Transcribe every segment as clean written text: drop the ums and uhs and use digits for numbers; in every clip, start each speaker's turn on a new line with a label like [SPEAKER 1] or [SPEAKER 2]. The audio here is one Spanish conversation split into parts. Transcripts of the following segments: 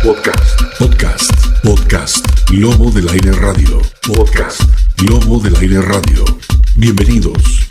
[SPEAKER 1] Podcast. Lobo del Aire Radio. Podcast. Lobo del Aire Radio. Bienvenidos.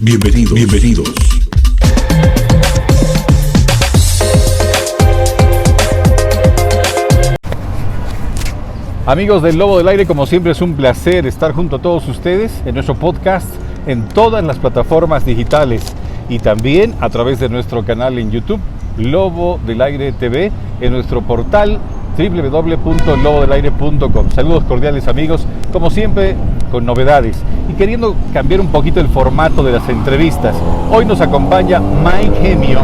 [SPEAKER 2] Amigos del Lobo del Aire, como siempre es un placer estar junto a todos ustedes en nuestro podcast en todas las plataformas digitales y también a través de nuestro canal en YouTube, Lobo del Aire TV, en nuestro portal www.lobodelaire.com. Saludos cordiales amigos, como siempre con novedades y queriendo cambiar un poquito el formato de las entrevistas. Hoy nos acompaña Mike Gemio,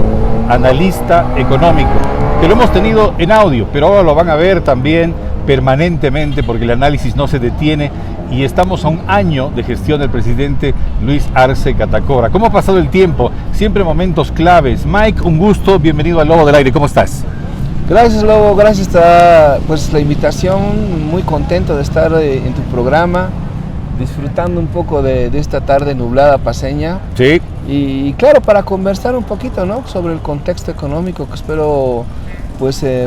[SPEAKER 2] analista económico, que lo hemos tenido en audio, pero ahora lo van a ver también permanentemente porque el análisis no se detiene y estamos a un año de gestión del presidente Luis Arce Catacora. ¿Cómo ha pasado el tiempo? Siempre momentos claves. Mike, un gusto, bienvenido al Lobo del Aire, ¿cómo estás?
[SPEAKER 3] Gracias Lobo, gracias por la invitación, muy contento de estar en tu programa, disfrutando un poco de esta tarde nublada paceña.
[SPEAKER 2] Sí.
[SPEAKER 3] Y claro, para conversar un poquito, ¿no?, sobre el contexto económico, que espero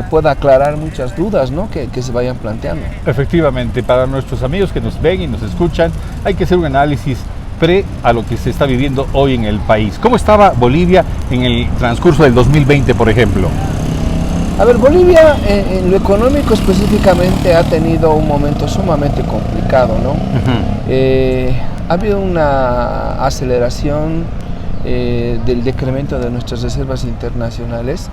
[SPEAKER 3] pueda aclarar muchas dudas, ¿no?, que se vayan planteando.
[SPEAKER 2] Efectivamente, para nuestros amigos que nos ven y nos escuchan, hay que hacer un análisis a lo que se está viviendo hoy en el país. ¿Cómo estaba Bolivia en el transcurso del 2020, por ejemplo?
[SPEAKER 3] A ver, Bolivia en lo económico específicamente ha tenido un momento sumamente complicado, ¿no? Uh-huh. Ha habido una aceleración del decremento de nuestras reservas internacionales.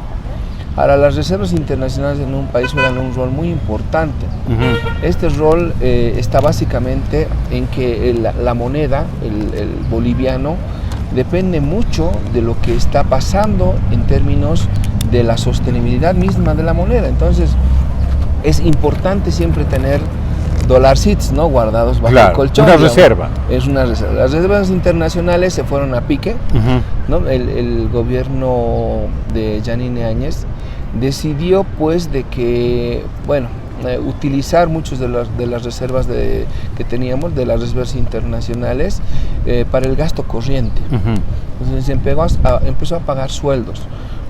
[SPEAKER 3] Ahora, las reservas internacionales en un país juegan un rol muy importante. Uh-huh. Este rol está básicamente en que la moneda, el boliviano, depende mucho de lo que está pasando en términos de la sostenibilidad misma de la moneda. Entonces, es importante siempre tener dolarcitos, ¿no?, guardados bajo el colchón.
[SPEAKER 2] Una reserva.
[SPEAKER 3] Es una reserva. Las reservas internacionales se fueron a pique, uh-huh, ¿no? El gobierno de Yanine Áñez decidió pues de que, utilizar muchas de las reservas que teníamos, de las reservas internacionales, para el gasto corriente. Uh-huh. Entonces empezó a pagar sueldos,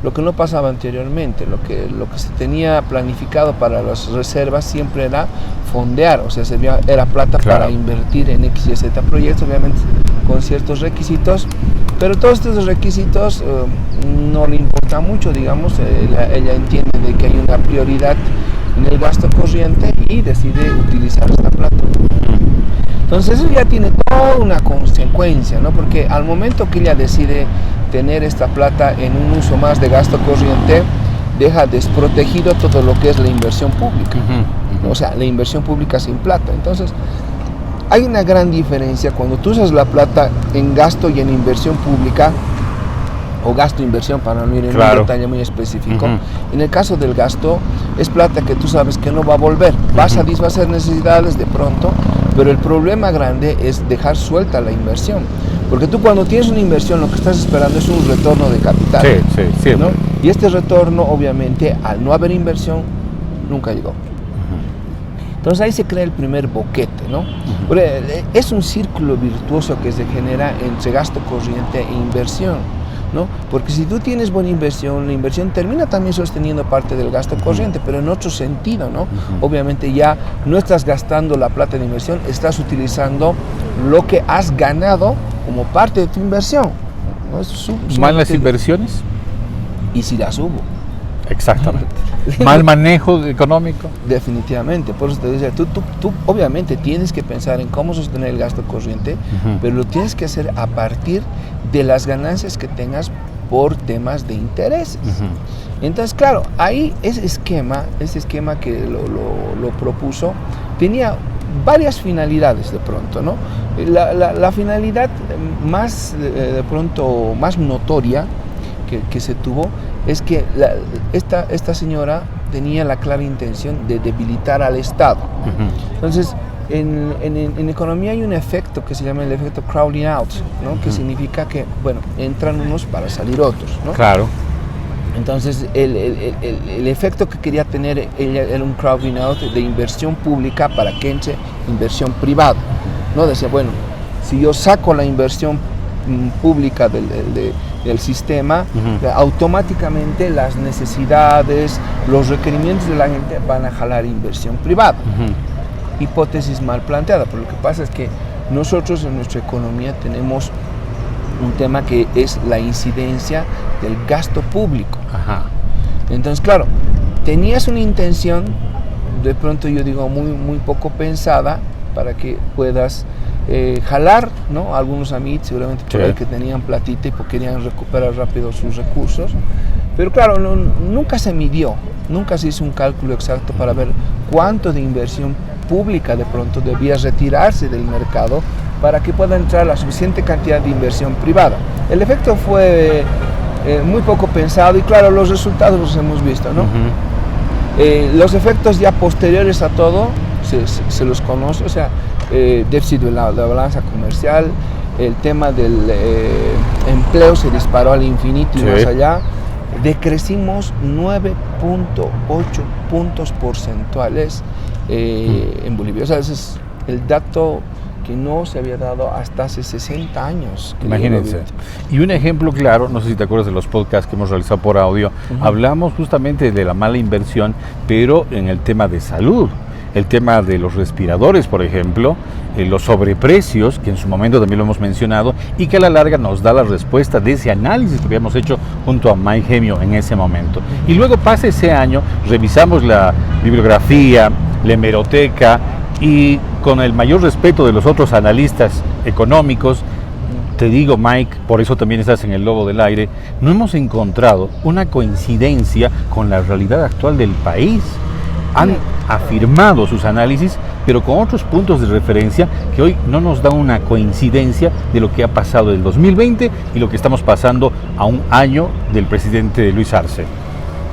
[SPEAKER 3] lo que no pasaba anteriormente. Lo que se tenía planificado para las reservas siempre era fondear, o sea, era plata, claro, para invertir en X y Z proyectos, obviamente con ciertos requisitos, pero todos estos requisitos no le importa mucho, digamos. Ella entiende de que hay una prioridad en el gasto corriente y decide utilizar esta plata. Entonces eso ya tiene toda una consecuencia, ¿no?, porque al momento que ella decide tener esta plata en un uso más de gasto corriente, deja desprotegido todo lo que es la inversión pública. Uh-huh, uh-huh. O sea, la inversión pública sin plata. Entonces, hay una gran diferencia cuando tú usas la plata en gasto y en inversión pública, o gasto-inversión, para no ir en, claro, un detalle muy específico. Uh-huh. En el caso del gasto, es plata que tú sabes que no va a volver. Va a satisfacer necesidades de pronto, pero el problema grande es dejar suelta la inversión. Porque tú, cuando tienes una inversión, lo que estás esperando es un retorno de capital.
[SPEAKER 2] Sí, siempre, ¿no?
[SPEAKER 3] Y este retorno, obviamente, al no haber inversión, nunca llegó. Uh-huh. Entonces ahí se crea el primer boquete, ¿no? Uh-huh. Es un círculo virtuoso que se genera entre gasto corriente e inversión, ¿no? Porque si tú tienes buena inversión, la inversión termina también sosteniendo parte del gasto corriente, pero en otro sentido, ¿no? Uh-huh. Obviamente ya no estás gastando la plata de inversión, estás utilizando lo que has ganado como parte de tu inversión, ¿no?
[SPEAKER 2] ¿Mal las inversiones?
[SPEAKER 3] Y si las hubo.
[SPEAKER 2] Exactamente. ¿Mal manejo económico?
[SPEAKER 3] Definitivamente. Por eso te decía, tú obviamente tienes que pensar en cómo sostener el gasto corriente, uh-huh, pero lo tienes que hacer a partir de las ganancias que tengas por temas de intereses. Uh-huh. Entonces, claro, ahí ese esquema que lo propuso, tenía varias finalidades de pronto, ¿no? La finalidad más, de pronto, más notoria que se tuvo es que esta señora tenía la clara intención de debilitar al Estado. Uh-huh. Entonces, en economía hay un efecto que se llama el efecto crowding out, ¿no? Uh-huh. Que significa que, entran unos para salir otros, ¿no?
[SPEAKER 2] Claro.
[SPEAKER 3] Entonces, el efecto que quería tener ella era un crowding out de inversión pública para que entre inversión privada, ¿no? Decía, si yo saco la inversión pública del sistema, automáticamente las necesidades, los requerimientos de la gente van a jalar inversión privada. Hipótesis mal planteada, pero lo que pasa es que nosotros en nuestra economía tenemos un tema que es la incidencia del gasto público. Entonces, claro, tenías una intención, de pronto yo digo muy poco pensada, para que puedas jalar, ¿no? Algunos amigos seguramente por ahí que tenían platita y querían recuperar rápido sus recursos, pero claro, nunca se midió, nunca se hizo un cálculo exacto para ver cuánto de inversión pública de pronto debía retirarse del mercado para que pueda entrar la suficiente cantidad de inversión privada. El efecto fue muy poco pensado y claro, los resultados los hemos visto, ¿no? Los efectos ya posteriores a todo se los conoce, o sea, déficit de la balanza comercial, el tema del empleo se disparó al infinito y más allá, decrecimos 9.8 puntos porcentuales en Bolivia. O sea, ese es el dato que no se había dado hasta hace 60 años.
[SPEAKER 2] Imagínense. Y un ejemplo claro, no sé si te acuerdas de los podcasts que hemos realizado por audio, hablamos justamente de la mala inversión, pero en el tema de salud. El tema de los respiradores, por ejemplo, los sobreprecios, que en su momento también lo hemos mencionado, y que a la larga nos da la respuesta de ese análisis que habíamos hecho junto a Mike Gemio en ese momento. Y luego pasa ese año, revisamos la bibliografía, la hemeroteca, y con el mayor respeto de los otros analistas económicos, te digo, Mike, por eso también estás en el Lobo del Aire, no hemos encontrado una coincidencia con la realidad actual del país. Han afirmado sus análisis, pero con otros puntos de referencia que hoy no nos da una coincidencia de lo que ha pasado del 2020 y lo que estamos pasando a un año del presidente Luis Arce.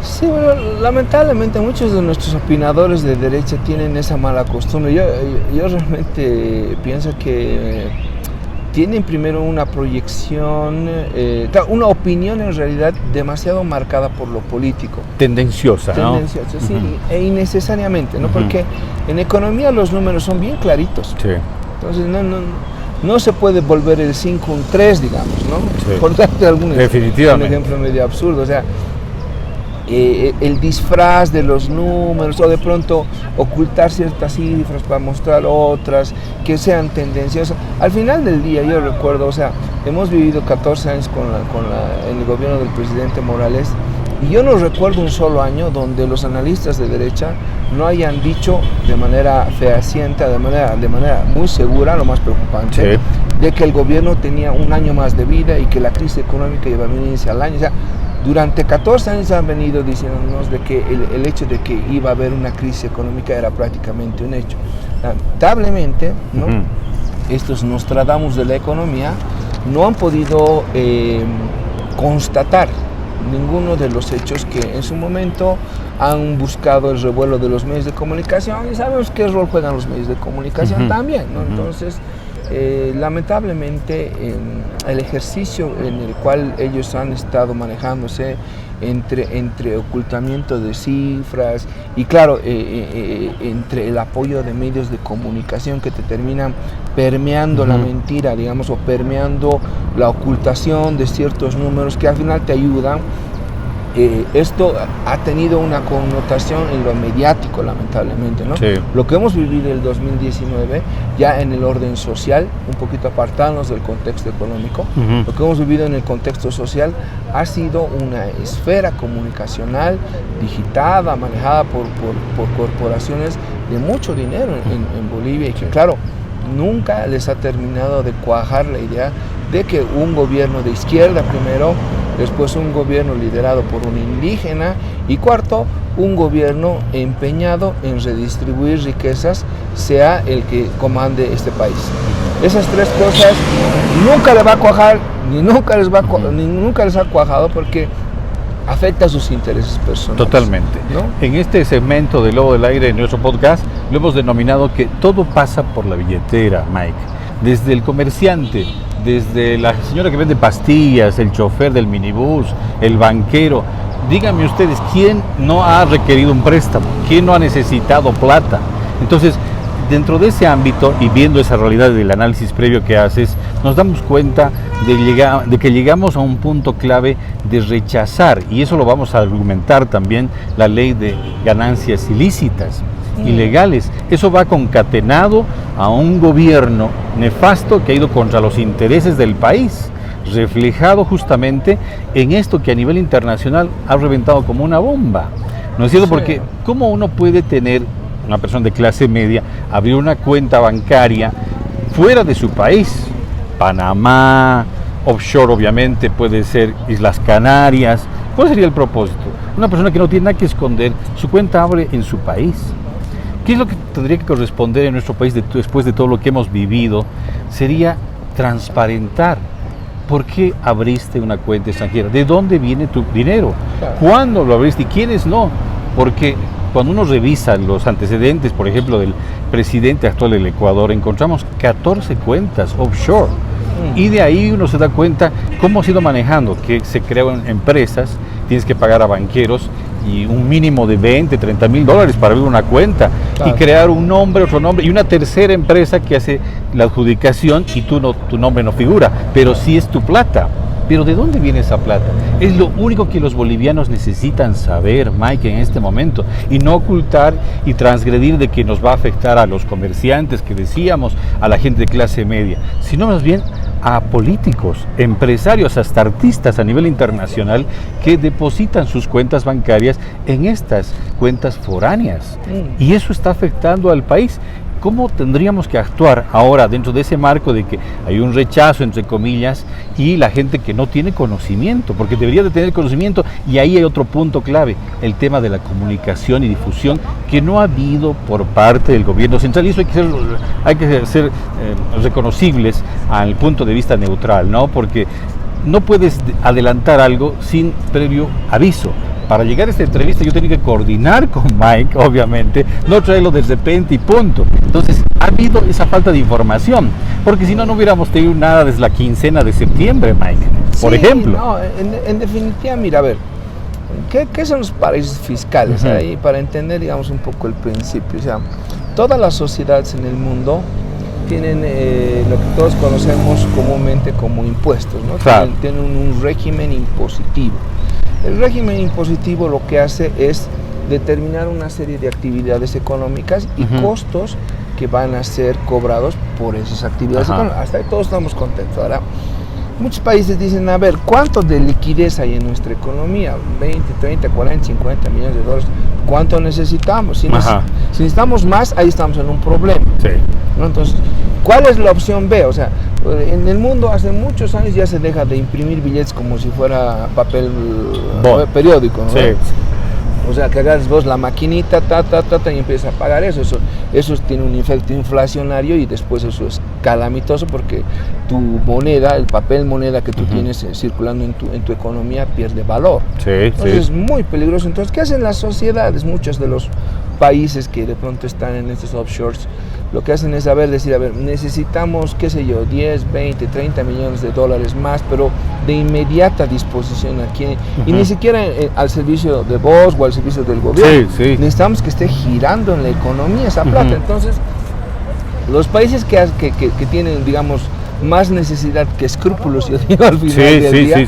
[SPEAKER 3] Sí, bueno, lamentablemente muchos de nuestros opinadores de derecha tienen esa mala costumbre. Yo realmente pienso que tienen primero una proyección, una opinión en realidad demasiado marcada por lo político.
[SPEAKER 2] Tendenciosa, ¿no?
[SPEAKER 3] Tendenciosa, sí, e innecesariamente, ¿no? Porque en economía los números son bien claritos.
[SPEAKER 2] Sí.
[SPEAKER 3] Entonces no se puede volver el 5 un 3, digamos, ¿no?
[SPEAKER 2] Sí.
[SPEAKER 3] Por darte un ejemplo medio absurdo, o sea, el disfraz de los números o de pronto ocultar ciertas cifras para mostrar otras que sean tendenciosas. Al final del día yo recuerdo, o sea, hemos vivido 14 años en el gobierno del presidente Morales y yo no recuerdo un solo año donde los analistas de derecha no hayan dicho de manera fehaciente, de manera muy segura, lo más preocupante, de que el gobierno tenía un año más de vida y que la crisis económica iba a venirse al año. O sea, durante 14 años han venido diciéndonos de que el hecho de que iba a haber una crisis económica era prácticamente un hecho. Lamentablemente, ¿no? Estos Nostradamus de la economía no han podido constatar ninguno de los hechos que en su momento han buscado el revuelo de los medios de comunicación y sabemos qué rol juegan los medios de comunicación también, ¿no? Entonces, lamentablemente el ejercicio en el cual ellos han estado manejándose entre ocultamiento de cifras y claro, entre el apoyo de medios de comunicación que te terminan permeando la mentira, digamos, o permeando la ocultación de ciertos números que al final te ayudan. Esto ha tenido una connotación en lo mediático, lamentablemente, ¿no? Sí. Lo que hemos vivido en el 2019, ya en el orden social, un poquito apartarnos del contexto económico, lo que hemos vivido en el contexto social ha sido una esfera comunicacional digitada, manejada por corporaciones de mucho dinero en Bolivia y que, claro, nunca les ha terminado de cuajar la idea de que un gobierno de izquierda primero, después un gobierno liderado por un indígena y cuarto, un gobierno empeñado en redistribuir riquezas sea el que comande este país. Esas tres cosas nunca le va a cuajar, ni nunca les ha cuajado porque afecta a sus intereses personales.
[SPEAKER 2] Totalmente. ¿No? En este segmento de Lobo del Aire, en nuestro podcast, lo hemos denominado que todo pasa por la billetera, Mike. Desde el comerciante, desde la señora que vende pastillas, el chofer del minibús, el banquero. Díganme ustedes, ¿quién no ha requerido un préstamo? ¿Quién no ha necesitado plata? Entonces, dentro de ese ámbito y viendo esa realidad del análisis previo que haces, nos damos cuenta de que llegamos a un punto clave de rechazar, y eso lo vamos a argumentar también, la ley de ganancias ilícitas, ilegales. Eso va concatenado a un gobierno nefasto que ha ido contra los intereses del país, reflejado justamente en esto que a nivel internacional ha reventado como una bomba. ¿No es cierto? Sí. Porque ¿cómo uno puede tener, una persona de clase media, abrir una cuenta bancaria fuera de su país? Panamá, offshore obviamente, puede ser Islas Canarias. ¿Cuál sería el propósito? Una persona que no tiene nada que esconder, su cuenta abre en su país. ¿Qué es lo que tendría que corresponder en nuestro país después de todo lo que hemos vivido? Sería transparentar. ¿Por qué abriste una cuenta extranjera? ¿De dónde viene tu dinero? Claro. ¿Cuándo lo abriste y quiénes no? Porque cuando uno revisa los antecedentes, por ejemplo, del presidente actual del Ecuador, encontramos 14 cuentas offshore. Y de ahí uno se da cuenta cómo se ha ido manejando, que se crean empresas, tienes que pagar a banqueros y un mínimo de 20, 30 mil dólares para abrir una cuenta, claro, y crear un nombre, otro nombre, y una tercera empresa que hace la adjudicación y tu nombre no figura, pero sí es tu plata. Pero ¿de dónde viene esa plata? Es lo único que los bolivianos necesitan saber, Mike, en este momento, y no ocultar y transgredir de que nos va a afectar a los comerciantes que decíamos, a la gente de clase media, sino más bien a políticos, empresarios, hasta artistas a nivel internacional que depositan sus cuentas bancarias en estas cuentas foráneas. Y eso está afectando al país. ¿Cómo tendríamos que actuar ahora dentro de ese marco de que hay un rechazo, entre comillas, y la gente que no tiene conocimiento? Porque debería de tener conocimiento, y ahí hay otro punto clave, el tema de la comunicación y difusión que no ha habido por parte del gobierno central, y eso hay que ser reconocibles al punto de vista neutral, ¿no? Porque no puedes adelantar algo sin previo aviso. Para llegar a esta entrevista yo tenía que coordinar con Mike, obviamente, no traerlo de repente y punto. Entonces ha habido esa falta de información, porque si no, no hubiéramos tenido nada desde la quincena de septiembre, Mike, por ejemplo.
[SPEAKER 3] No, en definitiva, mira, a ver, ¿qué son los paraísos fiscales? Ahí, para entender, digamos, un poco el principio. O sea, todas las sociedades en el mundo tienen lo que todos conocemos comúnmente como impuestos, ¿no? Claro. Tienen un régimen impositivo. El régimen impositivo lo que hace es determinar una serie de actividades económicas y costos que van a ser cobrados por esas actividades económicas. Hasta ahí todos estamos contentos. Ahora, muchos países dicen, a ver, ¿cuánto de liquidez hay en nuestra economía? 20, 30, 40, 50 millones de dólares. ¿Cuánto necesitamos? Si necesitamos más, ahí estamos en un problema. Sí. ¿No? Entonces, ¿cuál es la opción B? O sea, en el mundo hace muchos años ya se deja de imprimir billetes como si fuera papel periódico, ¿no? Sí. O sea, que agarres vos la maquinita, y empiezas a pagar eso. Eso tiene un efecto inflacionario y después eso es calamitoso porque tu moneda, el papel moneda que tú tienes circulando en tu economía pierde valor. Sí, entonces es muy peligroso. Entonces, ¿qué hacen las sociedades? Muchos de los países que de pronto están en estos offshores, lo que hacen es decir, necesitamos, qué sé yo, 10, 20, 30 millones de dólares más, pero de inmediata disposición aquí, y ni siquiera al servicio de vos o al servicio del gobierno. Sí. Necesitamos que esté girando en la economía esa plata. Entonces, los países que tienen, digamos, más necesidad que escrúpulos, yo digo, al final del día,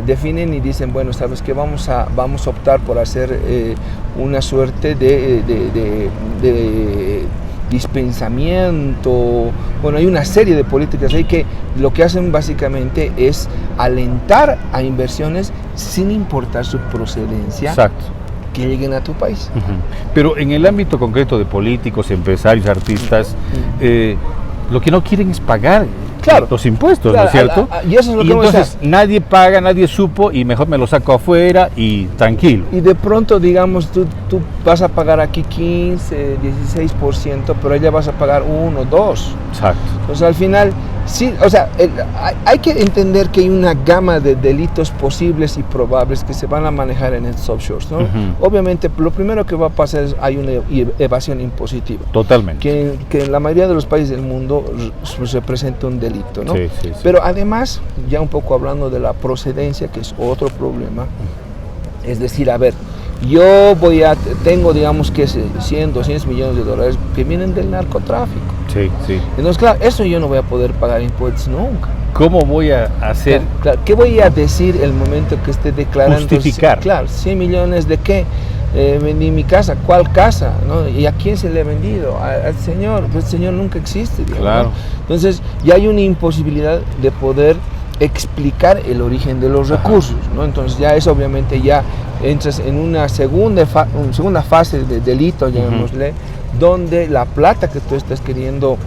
[SPEAKER 3] definen y dicen, bueno, sabes que vamos a optar por hacer una suerte de dispensamiento. Bueno, hay una serie de políticas ahí que lo que hacen básicamente es alentar a inversiones sin importar su procedencia. Exacto. Que lleguen a tu país.
[SPEAKER 2] Pero en el ámbito concreto de políticos, empresarios, artistas, lo que no quieren es pagar los impuestos, ¿no es cierto?
[SPEAKER 3] Y eso es lo que
[SPEAKER 2] entonces nadie paga, nadie supo y mejor me lo saco afuera y tranquilo.
[SPEAKER 3] Y de pronto, digamos, tú vas a pagar aquí 15, 16%, pero allá vas a pagar 1, 2.
[SPEAKER 2] Exacto.
[SPEAKER 3] Entonces al final, sí, o sea, hay que entender que hay una gama de delitos posibles y probables que se van a manejar en estos offshores, ¿no? Obviamente, lo primero que va a pasar es hay una evasión impositiva.
[SPEAKER 2] Totalmente.
[SPEAKER 3] Que en la mayoría de los países del mundo representa un delito, ¿no? Sí. Pero además, ya un poco hablando de la procedencia, que es otro problema, es decir, a ver, tengo digamos que 100, 200 millones de dólares que vienen del narcotráfico.
[SPEAKER 2] Sí, sí.
[SPEAKER 3] Entonces, claro, eso yo no voy a poder pagar impuestos nunca.
[SPEAKER 2] ¿Cómo voy a hacer?
[SPEAKER 3] Claro, ¿qué voy a decir el momento que esté declarando?
[SPEAKER 2] Justificar.
[SPEAKER 3] Claro, 100 millones de qué? Vendí mi casa, ¿cuál casa? ¿No? ¿Y a quién se le ha vendido? Al señor, pues el señor nunca existe. Digamos,
[SPEAKER 2] claro.
[SPEAKER 3] ¿no? Entonces, ya hay una imposibilidad de poder explicar el origen de los recursos, ¿no? Entonces ya eso obviamente ya entras en una segunda fase de delito, llamémosle, donde la plata que tú estás queriendo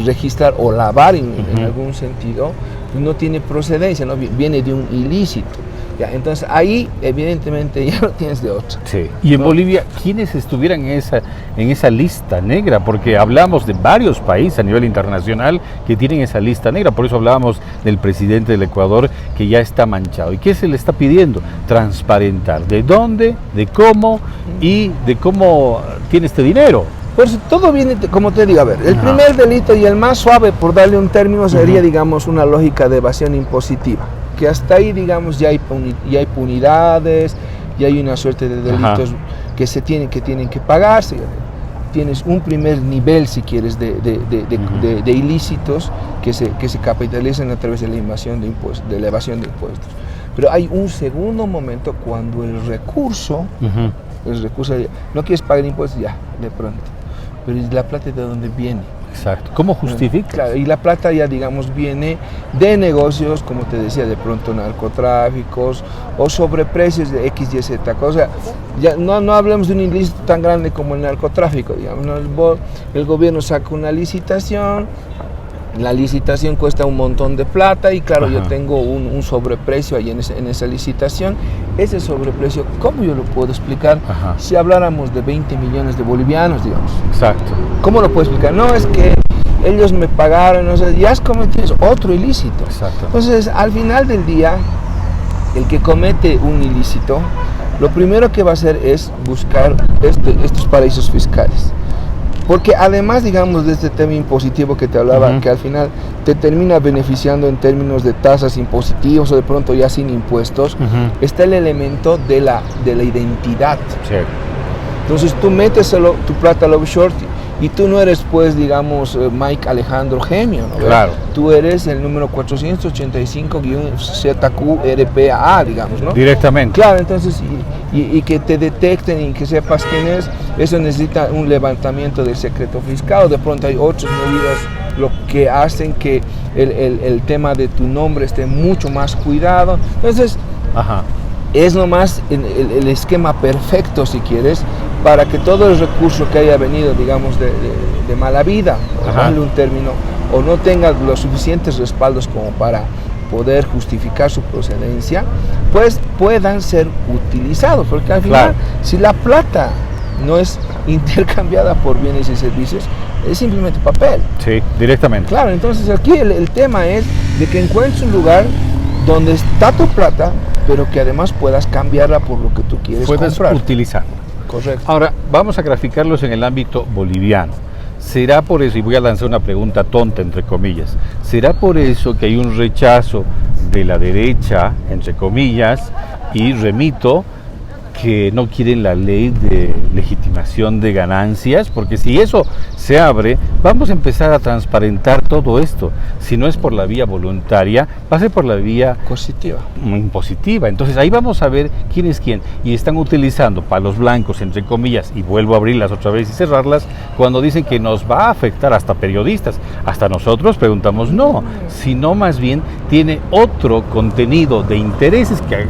[SPEAKER 3] registrar o lavar en algún sentido no tiene procedencia, ¿no? Viene de un ilícito. Ya, entonces ahí evidentemente ya lo tienes de otra.
[SPEAKER 2] Sí. Y en Bolivia, ¿quiénes estuvieran en esa lista negra? Porque hablamos de varios países a nivel internacional que tienen esa lista negra, por eso hablábamos del presidente del Ecuador que ya está manchado. ¿Y qué se le está pidiendo? Transparentar de dónde, de cómo y de cómo tiene este dinero.
[SPEAKER 3] Pues todo viene, como te digo, a ver, el primer delito y el más suave, por darle un término, sería, digamos, una lógica de evasión impositiva. Que hasta ahí, digamos, ya hay punidades, ya hay una suerte de delitos que tienen que pagarse. Tienes un primer nivel, si quieres, de ilícitos que se capitalizan a través de la invasión de impuestos, de la evasión de impuestos. Pero hay un segundo momento cuando el recurso, no quieres pagar impuestos, ya, de pronto. Pero ¿y la plata de dónde viene?
[SPEAKER 2] Exacto. ¿Cómo justifica?
[SPEAKER 3] Claro, y la plata ya, digamos, viene de negocios, como te decía, de pronto narcotráficos o sobreprecios de X, Y, Z. O sea, ya no hablemos de un ilícito tan grande como el narcotráfico, digamos, ¿no? El gobierno saca una licitación, la licitación cuesta un montón de plata y claro, yo tengo un sobreprecio ahí en esa licitación. Ese sobreprecio, ¿cómo yo lo puedo explicar? Si habláramos de 20 millones de bolivianos, digamos.
[SPEAKER 2] Exacto.
[SPEAKER 3] ¿Cómo lo puedo explicar? No, es que ellos me pagaron, o sea, ya has cometido otro ilícito.
[SPEAKER 2] Exacto.
[SPEAKER 3] Entonces, al final del día, el que comete un ilícito, lo primero que va a hacer es buscar estos paraísos fiscales. Porque además, digamos, de este tema impositivo que te hablaba, que al final te termina beneficiando en términos de tasas impositivas o de pronto ya sin impuestos, está el elemento de la identidad.
[SPEAKER 2] Sí.
[SPEAKER 3] Entonces tú metes tu plata al offshore y tú no eres, pues, digamos, Mike Alejandro Gemio, ¿no?
[SPEAKER 2] Claro.
[SPEAKER 3] Tú eres el número 485-ZQRPA, digamos, ¿no?
[SPEAKER 2] Directamente.
[SPEAKER 3] Claro, entonces, y que te detecten y que sepas quién es, eso necesita un levantamiento del secreto fiscal, o de pronto hay otras medidas lo que hacen que el tema de tu nombre esté mucho más cuidado. Entonces, es nomás el esquema perfecto, si quieres, para que todo el recurso que haya venido, digamos, de mala vida, por darle un término, o no tenga los suficientes respaldos como para poder justificar su procedencia, pues puedan ser utilizados, porque al final, si la plata no es intercambiada por bienes y servicios, es simplemente papel.
[SPEAKER 2] Sí, directamente.
[SPEAKER 3] Claro, entonces aquí el tema es de que encuentres un lugar donde está tu plata, pero que además puedas cambiarla por lo que tú quieres comprar.
[SPEAKER 2] Puedes utilizarla.
[SPEAKER 3] Correcto.
[SPEAKER 2] Ahora, vamos a graficarlos en el ámbito boliviano. ¿Será por eso, y voy a lanzar una pregunta tonta, entre comillas, será por eso que hay un rechazo de la derecha, entre comillas, y remito, que no quieren la ley de legitimación de ganancias? Porque si eso se abre, vamos a empezar a transparentar todo esto. Si no es por la vía voluntaria, va a ser por la vía impositiva. Entonces ahí vamos a ver quién es quién. Y están utilizando palos blancos, entre comillas, y vuelvo a abrirlas otra vez y cerrarlas, cuando dicen que nos va a afectar hasta periodistas. Hasta nosotros preguntamos no, sino más bien tiene otro contenido de intereses que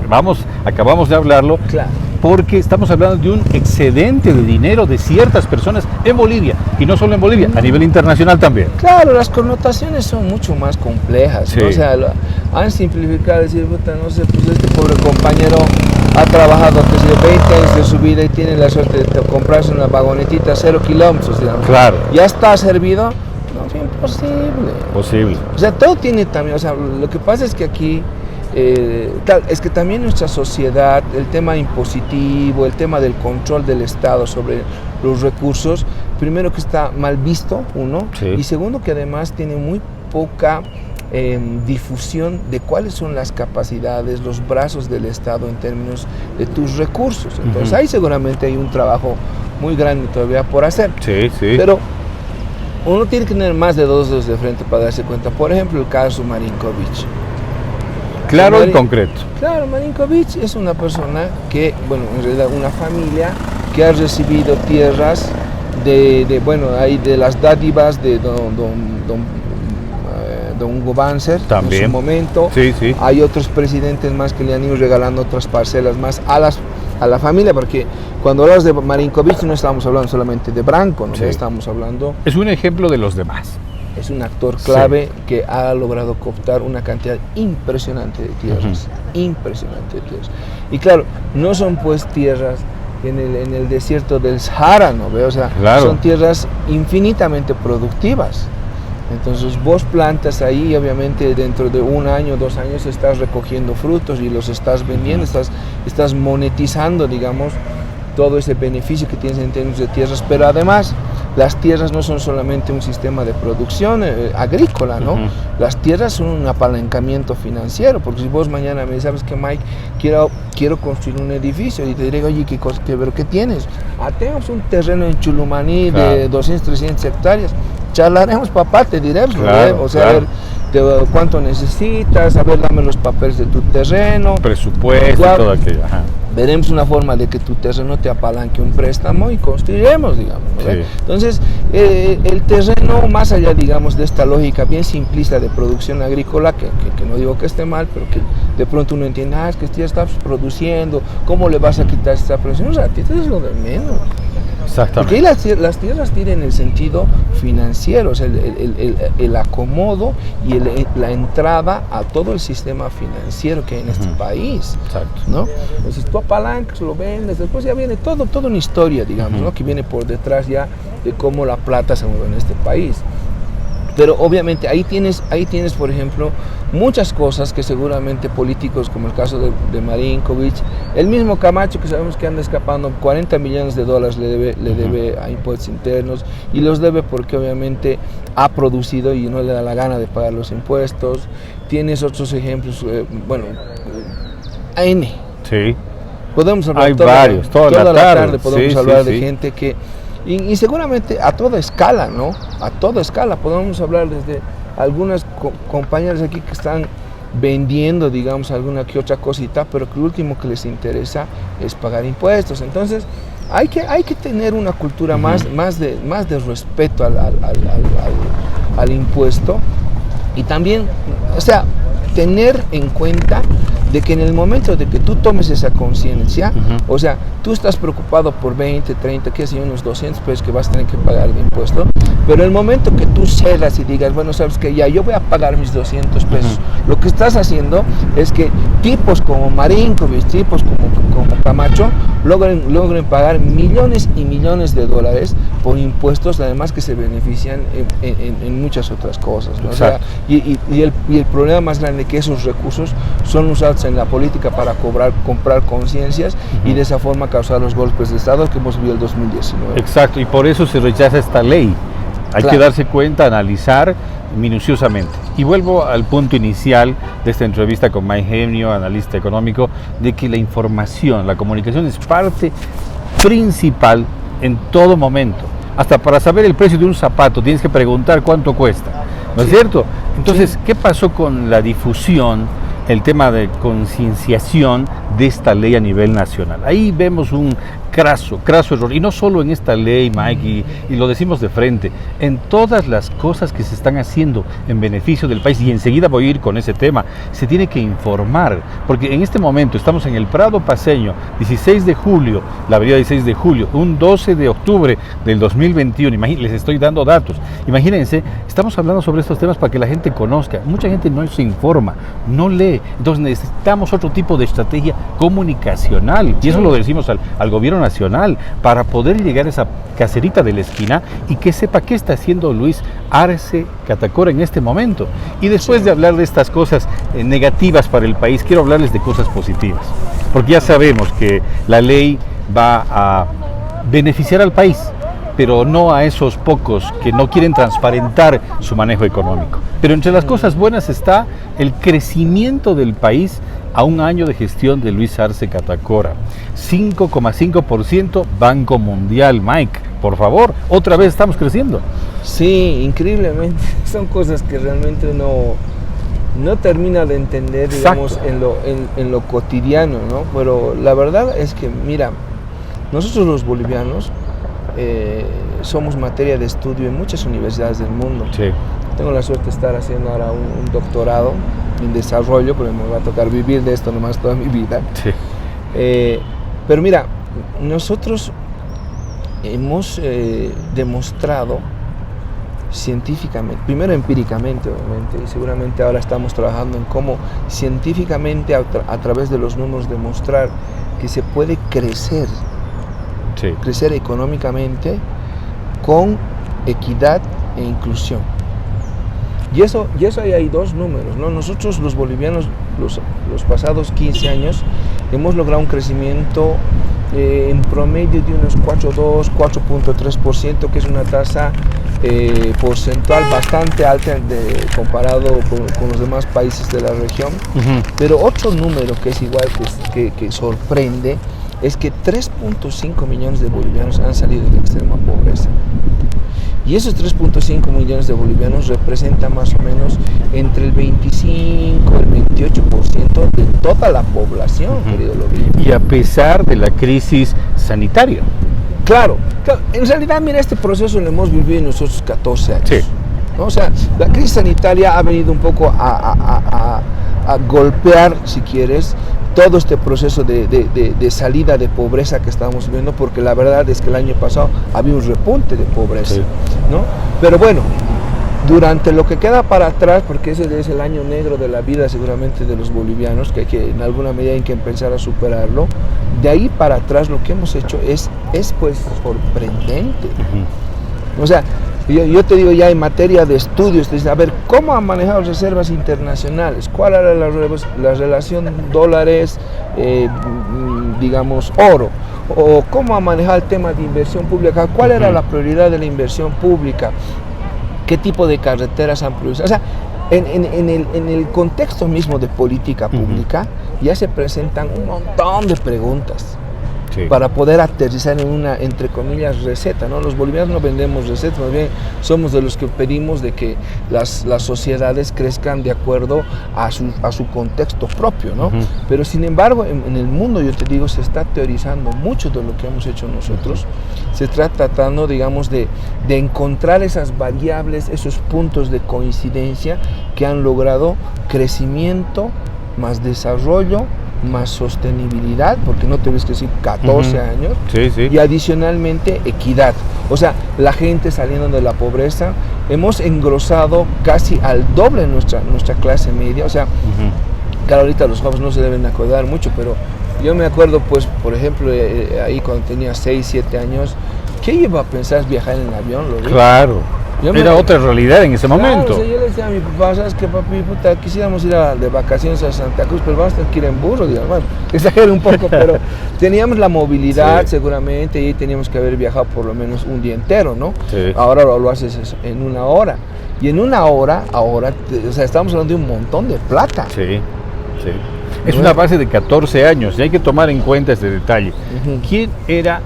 [SPEAKER 2] acabamos de hablarlo.
[SPEAKER 3] Claro.
[SPEAKER 2] Porque estamos hablando de un excedente de dinero de ciertas personas en Bolivia, y no solo en Bolivia, a nivel internacional también.
[SPEAKER 3] Claro, las connotaciones son mucho más complejas, ¿no? O sea, han simplificado, decir, puta, no sé, pues este pobre compañero ha trabajado 20 años de su vida y tiene la suerte de comprarse una vagonetita 0 kilómetros, digamos.
[SPEAKER 2] Claro.
[SPEAKER 3] ¿Ya está servido? No, es imposible.
[SPEAKER 2] Posible.
[SPEAKER 3] O sea, todo tiene también, o sea, lo que pasa es que aquí es que también nuestra sociedad, el tema impositivo, el tema del control del Estado sobre los recursos, primero que está mal visto, uno, y segundo que además tiene muy poca difusión de cuáles son las capacidades, los brazos del Estado en términos de tus recursos. Entonces ahí seguramente hay un trabajo muy grande todavía por hacer.
[SPEAKER 2] Sí, sí.
[SPEAKER 3] Pero uno tiene que tener más de dos dedos de frente para darse cuenta. Por ejemplo, el caso Marinkovic.
[SPEAKER 2] Claro y concreto.
[SPEAKER 3] Claro, Marinkovic es una persona que, bueno, en realidad una familia que ha recibido tierras de las dádivas de don Hugo Banzer
[SPEAKER 2] también
[SPEAKER 3] en su momento.
[SPEAKER 2] Sí, sí.
[SPEAKER 3] Hay otros presidentes más que le han ido regalando otras parcelas más a la familia, porque cuando hablamos de Marinkovic no estamos hablando solamente de Branco, ¿no? Sí. Estamos hablando...
[SPEAKER 2] Es un ejemplo de los demás.
[SPEAKER 3] Es un actor clave que ha logrado cooptar una cantidad impresionante de tierras, impresionante de tierras. Y claro, no son pues tierras en el desierto del Sahara, ¿no? O sea, son tierras infinitamente productivas. Entonces vos plantas ahí y obviamente dentro de 1 año, 2 años estás recogiendo frutos y los estás vendiendo, estás monetizando, digamos, todo ese beneficio que tienes en términos de tierras, pero además las tierras no son solamente un sistema de producción agrícola, ¿no? Las tierras son un apalancamiento financiero, porque si vos mañana me dices, ¿sabes qué, Mike? Quiero construir un edificio, y te diré, oye, ¿qué tienes? Tenemos un terreno en Chulumaní de 200, 300 hectáreas, charlaremos, papá, te diré, o sea, a ver, cuánto necesitas, a ver, dame los papeles de tu terreno,
[SPEAKER 2] presupuesto, todo aquello.
[SPEAKER 3] Veremos una forma de que tu terreno te apalanque un préstamo y construiremos, digamos, ¿no? Sí. Entonces, el terreno, más allá, digamos, de esta lógica bien simplista de producción agrícola, que no digo que esté mal, pero que de pronto uno entiende, es que ya estás produciendo, ¿cómo le vas a quitar esta producción? O sea, es lo de menos.
[SPEAKER 2] Exactamente.
[SPEAKER 3] Porque las tierras tienen el sentido financiero, o sea, el acomodo y la entrada a todo el sistema financiero que hay en este país.
[SPEAKER 2] Exacto.
[SPEAKER 3] ¿No? Entonces tú apalancas, lo vendes, después ya viene toda una historia, digamos, ¿no? Que viene por detrás ya de cómo la plata se mueve en este país. Pero obviamente ahí tienes, por ejemplo, muchas cosas que seguramente políticos, como el caso de Marinkovic, el mismo Camacho, que sabemos que anda escapando, $40 millones le debe a impuestos internos, y los debe porque obviamente ha producido y no le da la gana de pagar los impuestos. Tienes otros ejemplos, AN.
[SPEAKER 2] Sí.
[SPEAKER 3] Podemos hablar
[SPEAKER 2] Hay varios, toda la tarde
[SPEAKER 3] podemos hablar de gente que... Y seguramente a toda escala, ¿no? A toda escala. Podemos hablar desde algunas compañeras aquí que están vendiendo, digamos, alguna que otra cosita, pero que lo último que les interesa es pagar impuestos. Entonces, hay que tener una cultura más de respeto al impuesto, y también, o sea, tener en cuenta de que en el momento de que tú tomes esa conciencia, o sea, tú estás preocupado por 20, 30, qué sé yo, unos 200 pesos que vas a tener que pagar de impuesto, pero el momento que tú cedas y digas, bueno, sabes que ya yo voy a pagar mis 200 pesos, lo que estás haciendo es que tipos como Marinkovic, tipos como Camacho, logren pagar millones y millones de dólares por impuestos, además que se benefician en muchas otras cosas, ¿no? O sea, y el problema más grande es que esos recursos son usados en la política para comprar conciencias y de esa forma causar los golpes de Estado que hemos vivido el 2019.
[SPEAKER 2] Exacto, y por eso se rechaza esta ley. Hay que darse cuenta, analizar minuciosamente. Y vuelvo al punto inicial de esta entrevista con Mike Gemio, analista económico, de que la información, la comunicación es parte principal en todo momento. Hasta para saber el precio de un zapato tienes que preguntar cuánto cuesta, ¿no es cierto? Entonces, ¿qué pasó con la difusión, el tema de concienciación de esta ley a nivel nacional? Ahí vemos un craso error, y no solo en esta ley, Mike, y lo decimos de frente, en todas las cosas que se están haciendo en beneficio del país, y enseguida voy a ir con ese tema. Se tiene que informar, porque en este momento estamos en el Prado Paceño, 16 de julio, la avenida 16 de julio, un 12 de octubre del 2021, les estoy dando datos, imagínense, estamos hablando sobre estos temas para que la gente conozca. Mucha gente no se informa, no lee, entonces necesitamos otro tipo de estrategia comunicacional, y eso lo decimos al gobierno nacional, para poder llegar a esa caserita de la esquina y que sepa qué está haciendo Luis Arce Catacora en este momento. Y después de hablar de estas cosas negativas para el país, quiero hablarles de cosas positivas, porque ya sabemos que la ley va a beneficiar al país, pero no a esos pocos que no quieren transparentar su manejo económico. Pero entre las cosas buenas está el crecimiento del país a un año de gestión de Luis Arce Catacora. 5,5% Banco Mundial, Mike. Por favor, otra vez estamos creciendo.
[SPEAKER 3] Sí, increíblemente. Son cosas que realmente no termina de entender, digamos, en lo cotidiano, ¿no? Pero la verdad es que, mira, nosotros los bolivianos somos materia de estudio en muchas universidades del mundo.
[SPEAKER 2] Sí.
[SPEAKER 3] Tengo la suerte de estar haciendo ahora un doctorado en desarrollo, pero me va a tocar vivir de esto nomás toda mi vida.
[SPEAKER 2] Sí.
[SPEAKER 3] Pero mira, nosotros hemos demostrado científicamente, primero empíricamente obviamente, y seguramente ahora estamos trabajando en cómo científicamente a través de los números demostrar que se puede crecer económicamente con equidad e inclusión. Y eso ahí hay dos números, ¿no? Nosotros los bolivianos, los pasados 15 años, hemos logrado un crecimiento en promedio de unos 4,2, 4,3%, que es una tasa porcentual bastante alta comparado con los demás países de la región. Uh-huh. Pero otro número que es igual que sorprende es que 3,5 millones de bolivianos han salido de la extrema pobreza. Y esos 3,5 millones de bolivianos representan más o menos entre el 25 y el 28% de toda la población, uh-huh, querido Lobillo.
[SPEAKER 2] Y a pesar de la crisis sanitaria.
[SPEAKER 3] Claro, en realidad, mira, este proceso lo hemos vivido nosotros 14 años.
[SPEAKER 2] Sí.
[SPEAKER 3] ¿No? O sea, la crisis sanitaria ha venido un poco a golpear, si quieres, todo este proceso de salida de pobreza que estamos viviendo, porque la verdad es que el año pasado había un repunte de pobreza, sí, ¿no? Pero bueno, durante lo que queda para atrás, porque ese es el año negro de la vida seguramente de los bolivianos, que en alguna medida hay que empezar a superarlo, de ahí para atrás lo que hemos hecho es pues sorprendente. Uh-huh. O sea, yo te digo ya en materia de estudios, a ver, ¿cómo han manejado las reservas internacionales? ¿Cuál era la relación dólares, digamos, oro? ¿O cómo ha manejado el tema de inversión pública? ¿Cuál era la prioridad de la inversión pública? ¿Qué tipo de carreteras han producido? O sea, en el contexto mismo de política pública, ya se presentan un montón de preguntas. Sí. Para poder aterrizar en una, entre comillas, receta, ¿no? Los bolivianos no vendemos recetas, más bien somos de los que pedimos de que las sociedades crezcan de acuerdo a su contexto propio, ¿no? Uh-huh. Pero sin embargo, en el mundo, yo te digo, se está teorizando mucho de lo que hemos hecho nosotros. Se está tratando, digamos, de encontrar esas variables, esos puntos de coincidencia que han logrado crecimiento más desarrollo, más sostenibilidad, porque no te ves que decir 14 años,
[SPEAKER 2] sí, sí, y
[SPEAKER 3] adicionalmente equidad. O sea, la gente saliendo de la pobreza, hemos engrosado casi al doble nuestra clase media. O sea, claro, ahorita los jóvenes no se deben acordar mucho, pero yo me acuerdo, pues, por ejemplo, ahí cuando tenía 6, 7 años, ¿qué iba a pensar viajar en avión?
[SPEAKER 2] Claro. Era otra realidad en ese momento.
[SPEAKER 3] O sea, yo le decía a mi papá, ¿sabes qué, papi? Puta, quisiéramos ir de vacaciones a Santa Cruz, pero vamos a tener que ir en burro, digamos. Bueno, exagero un poco, pero teníamos la movilidad, sí, seguramente, y teníamos que haber viajado por lo menos un día entero, ¿no? Sí. Ahora lo haces en una hora. Y en una hora, ahora, o sea, estamos hablando de un montón de plata.
[SPEAKER 2] Sí, sí. Es una base de 14 años y hay que tomar en cuenta este detalle. Uh-huh. ¿Quién era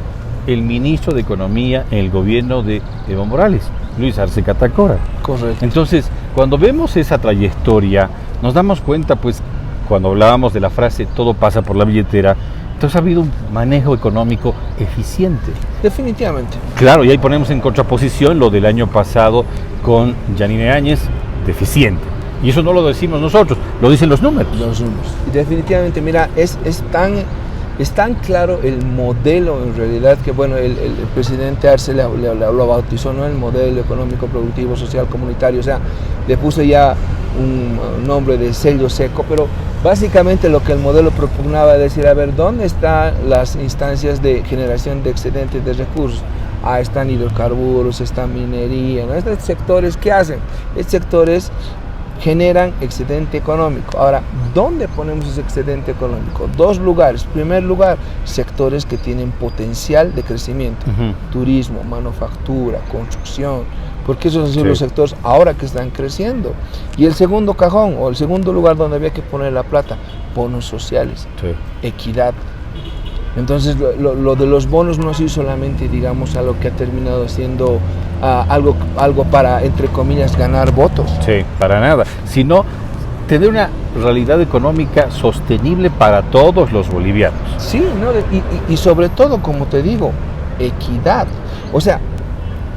[SPEAKER 2] el ministro de Economía en el gobierno de Evo Morales? Luis Arce Catacora.
[SPEAKER 3] Correcto.
[SPEAKER 2] Entonces, cuando vemos esa trayectoria, nos damos cuenta, pues, cuando hablábamos de la frase todo pasa por la billetera, entonces ha habido un manejo económico eficiente.
[SPEAKER 3] Definitivamente.
[SPEAKER 2] Claro, y ahí ponemos en contraposición lo del año pasado con Yanine Áñez, deficiente. Y eso no lo decimos nosotros, lo dicen los números.
[SPEAKER 3] Los números. Y definitivamente, mira, es tan claro el modelo en realidad que, bueno, el presidente Arce lo bautizó, ¿no? El modelo económico, productivo, social, comunitario. O sea, le puso ya un nombre de sello seco, pero básicamente lo que el modelo propugnaba es decir, a ver, ¿dónde están las instancias de generación de excedentes de recursos? Están hidrocarburos, está minería, ¿no? Estos sectores, ¿qué hacen? Estos sectores generan excedente económico. Ahora, ¿dónde ponemos ese excedente económico? Dos lugares. En primer lugar, sectores que tienen potencial de crecimiento. Turismo, manufactura, construcción, porque esos son los sectores ahora que están creciendo. Y el segundo cajón, o el segundo lugar donde había que poner la plata, bonos sociales, equidad. Entonces lo de los bonos no ha sido solamente, digamos, algo que ha terminado siendo algo para, entre comillas, ganar votos.
[SPEAKER 2] Sí, para nada, sino tener una realidad económica sostenible para todos los bolivianos.
[SPEAKER 3] Sí, ¿no? Y sobre todo, como te digo, equidad. O sea,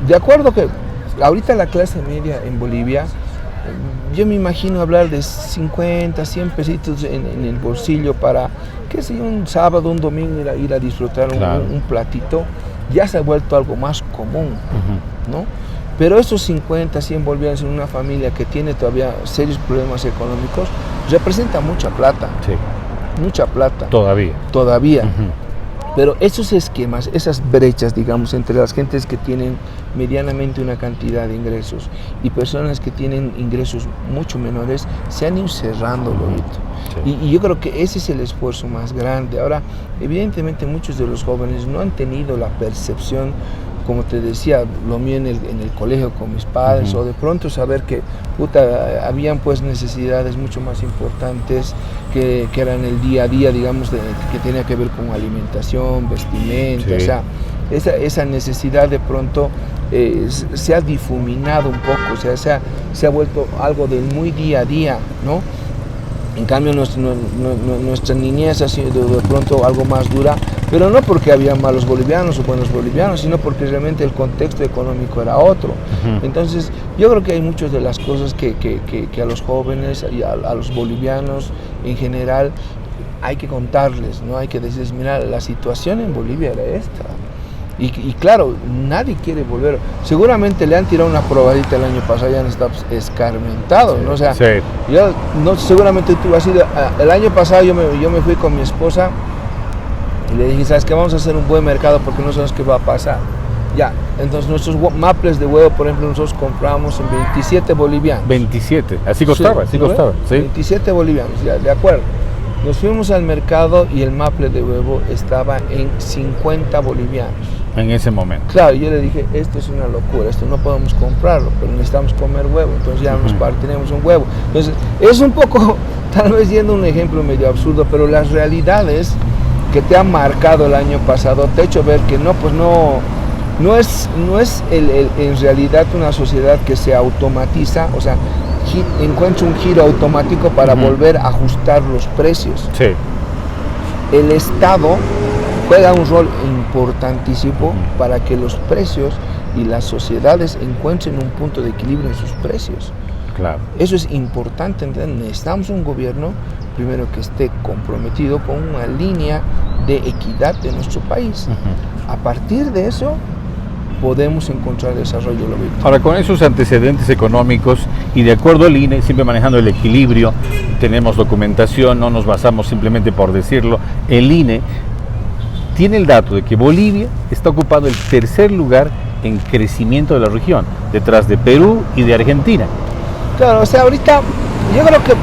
[SPEAKER 3] de acuerdo que ahorita la clase media en Bolivia, yo me imagino hablar de 50, 100 pesitos en el bolsillo para, qué sé yo, un sábado, un domingo ir a disfrutar un platito, ya se ha vuelto algo más común, ¿no? Pero esos 50, 100 bolivianos en una familia que tiene todavía serios problemas económicos, representa mucha plata.
[SPEAKER 2] Sí.
[SPEAKER 3] Mucha plata.
[SPEAKER 2] Todavía.
[SPEAKER 3] Pero esos esquemas, esas brechas, digamos, entre las gentes que tienen medianamente una cantidad de ingresos y personas que tienen ingresos mucho menores, se han ido cerrando, Lobito. Y yo creo que ese es el esfuerzo más grande. Ahora, evidentemente muchos de los jóvenes no han tenido la percepción, como te decía, lo mío en el colegio con mis padres, o de pronto saber que habían pues necesidades mucho más importantes que eran el día a día, digamos, que tenía que ver con alimentación, vestimenta, o sea, esa necesidad de pronto se ha difuminado un poco, o sea, se ha vuelto algo del muy día a día, ¿no? En cambio, nuestra niñez ha sido de pronto algo más dura, pero no porque había malos bolivianos o buenos bolivianos, sino porque realmente el contexto económico era otro. Entonces, yo creo que hay muchas de las cosas que a los jóvenes y a los bolivianos en general hay que contarles, ¿no? Hay que decirles, mira, la situación en Bolivia era esta. Y claro, nadie quiere volver. Seguramente le han tirado una probadita el año pasado, ya han estado escarmentados, ¿no? O sea, yo, no, seguramente tú has ido. El año pasado yo me fui con mi esposa y le dije, ¿sabes qué? Vamos a hacer un buen mercado porque no sabemos qué va a pasar. Ya, entonces nuestros maples de huevo, por ejemplo, nosotros compramos en 27 bolivianos.
[SPEAKER 2] 27, así costaba,
[SPEAKER 3] sí,
[SPEAKER 2] así costaba. Sí.
[SPEAKER 3] 27 bolivianos, ya, de acuerdo. Nos fuimos al mercado y el maple de huevo estaba en 50 bolivianos.
[SPEAKER 2] En ese momento.
[SPEAKER 3] Claro, yo le dije, esto es una locura, esto no podemos comprarlo, pero necesitamos comer huevo, entonces ya tenemos un huevo. Entonces, es un poco, tal vez yendo un ejemplo medio absurdo, pero las realidades que te han marcado el año pasado te ha hecho ver que no es en realidad una sociedad que se automatiza, o sea, encuentra un giro automático para volver a ajustar los precios.
[SPEAKER 2] Sí.
[SPEAKER 3] El Estado juega un rol importantísimo para que los precios y las sociedades encuentren un punto de equilibrio en sus precios.
[SPEAKER 2] Claro.
[SPEAKER 3] Eso es importante, ¿entendés? Necesitamos un gobierno, primero, que esté comprometido con una línea de equidad de nuestro país. A partir de eso, podemos encontrar desarrollo.
[SPEAKER 2] Ahora, con esos antecedentes económicos y de acuerdo al INE, siempre manejando el equilibrio, tenemos documentación, no nos basamos simplemente por decirlo, el INE tiene el dato de que Bolivia está ocupando el tercer lugar en crecimiento de la región, detrás de Perú y de Argentina.
[SPEAKER 3] Claro, o sea, ahorita yo creo que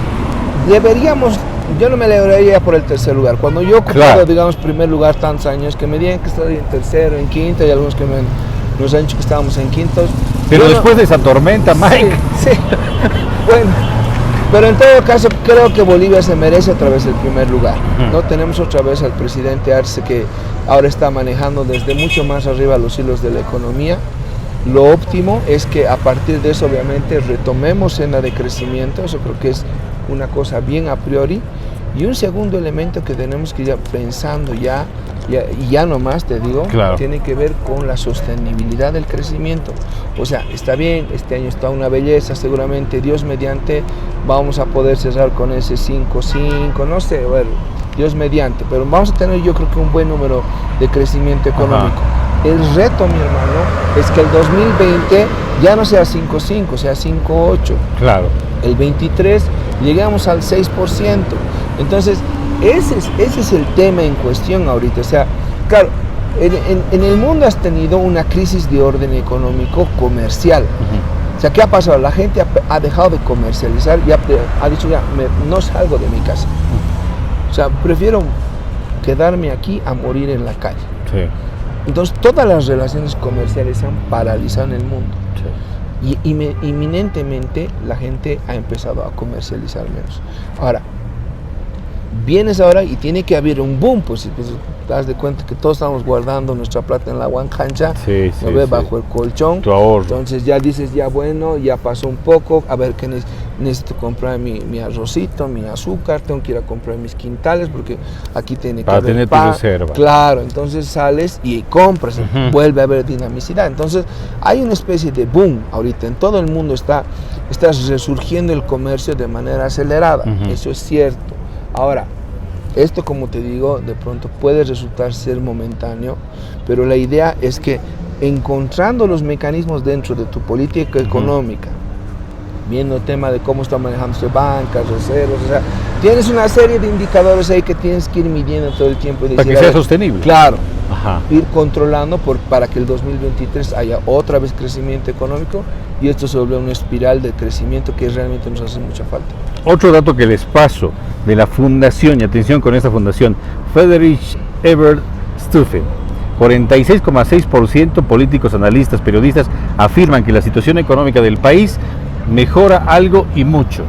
[SPEAKER 3] deberíamos, yo no me alegraría por el tercer lugar. Cuando yo ocupado, digamos, primer lugar tantos años, que me digan que estoy en tercero, en quinto, y algunos que nos han dicho que estábamos en quintos.
[SPEAKER 2] Pero después de esa tormenta, Mike.
[SPEAKER 3] Sí. Bueno, pero en todo caso creo que Bolivia se merece otra vez el primer lugar, ¿no? Tenemos otra vez al presidente Arce, que ahora está manejando desde mucho más arriba los hilos de la economía. Lo óptimo es que a partir de eso, obviamente, retomemos senda de crecimiento. Eso creo que es una cosa bien a priori. Y un segundo elemento que tenemos que ir pensando ya nomás, te digo, tiene que ver con la sostenibilidad del crecimiento. O sea, está bien, este año está una belleza, seguramente Dios mediante vamos a poder cerrar con ese 5.5, no sé, bueno, Dios mediante, pero vamos a tener, yo creo que un buen número de crecimiento económico. El reto, mi hermano, es que el 2020 ya no sea 5.5, sea 5.8.
[SPEAKER 2] Claro.
[SPEAKER 3] El 23 llegamos al 6%. Entonces, ese es el tema en cuestión ahorita. O sea, claro, en el mundo has tenido una crisis de orden económico comercial. O sea, ¿qué ha pasado? La gente ha dejado de comercializar y ha dicho ya, no salgo de mi casa. O sea, prefiero quedarme aquí a morir en la calle.
[SPEAKER 2] Sí.
[SPEAKER 3] Entonces, todas las relaciones comerciales se han paralizado en el mundo.
[SPEAKER 2] Sí.
[SPEAKER 3] Y inminentemente la gente ha empezado a comercializar menos. Ahora, vienes ahora y tiene que haber un boom, pues te das de cuenta que todos estamos guardando nuestra plata en la guancancha,
[SPEAKER 2] sí,
[SPEAKER 3] ¿no ves? Bajo el colchón.
[SPEAKER 2] Tu ahorro.
[SPEAKER 3] Entonces ya dices, ya bueno, ya pasó un poco, a ver qué necesito comprar mi arrocito, mi azúcar, tengo que ir a comprar mis quintales porque aquí tiene que
[SPEAKER 2] para
[SPEAKER 3] haber
[SPEAKER 2] tener tu reserva.
[SPEAKER 3] Claro, entonces sales y compras, vuelve a haber dinamicidad. Entonces hay una especie de boom ahorita, en todo el mundo está resurgiendo el comercio de manera acelerada, eso es cierto. Ahora, esto, como te digo, de pronto puede resultar ser momentáneo, pero la idea es que encontrando los mecanismos dentro de tu política económica, viendo el tema de cómo está manejándose bancas, reservas, o sea, tienes una serie de indicadores ahí que tienes que ir midiendo todo el tiempo. Y decir,
[SPEAKER 2] para que sea sostenible.
[SPEAKER 3] Claro, ir controlando para que el 2023 haya otra vez crecimiento económico y esto se vuelva una espiral de crecimiento que realmente nos hace mucha falta.
[SPEAKER 2] Otro dato que les paso de la fundación, y atención con esta fundación, Friedrich Ebert Stufe, 46,6% políticos, analistas, periodistas afirman que la situación económica del país mejora algo y mucho.